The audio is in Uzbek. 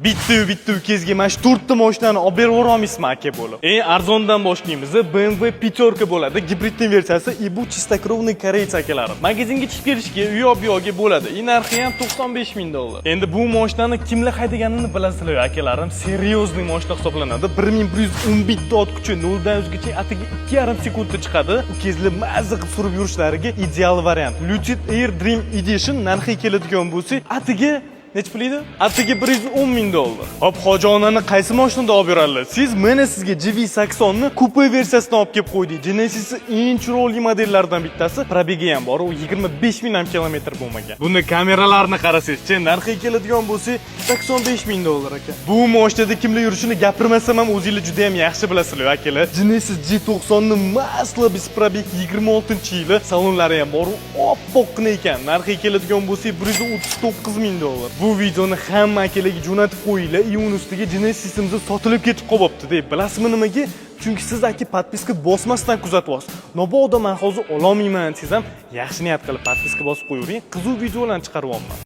Bitta kezga mana shu 4 ta mashinani olib berib yuboramiz aka bo'lib. Eng arzondan boshlaymiz. BMW Pitorka bo'ladi. Gibridning versiyasi и bu чистокровный koreys akalarim. Magazinga chiqib kelishga, bu yoqga bo'ladi. Narxi ham $95,000. Endi bu mashinani kimlar haydaganini bilasizlar akalarim. Seriozli mashina hisoblanadi. 1111 ta ot kuchi 0 dan 100 gacha atiga 2,5 sekundda chiqadi. U kezlar mazza qilib surib yurishlariga ideal variant. Lucid Air Dream Edition narxi keladigan bo'lsa, atiga necha pul edi? Atiga $110,000. Hop, hojonani qaysi mashinada olib beradilar? Siz mana sizga GV80 ni coupe versiyasini olib kelib qo'ydik. Genesis eng chiroyli modellardan bittasi. Probegi ham bor, u 25,000 kilometr bo'lmagan. Buni kameralarni qarasangiz-chi, narxi keladigan bo'lsa $85,000 aka. Bu mashinada kimlar yurishini gapirmasam ham o'zingiz juda ham yaxshi bilasizlar akalar. Genesis G90 ni masla bis probeg 26-yili, salonlari ham bor, oppoqqina ekan. Narxi keladigan bo'lsa $139,000. Bu videoni hamma akalarga jo'natib qo'yinglar. Uni ustiga Genesisimiz sotilib ketib qolibdi deb. Bilasizmi nimaga? Chunki siz aka podpiska bosmasdan kuzatyapsiz. Nobodo men hozir ololmayman desam, yaxshi niyat qilib podpiska bosib qo'yavering. Qiziq videolarni chiqaryapman.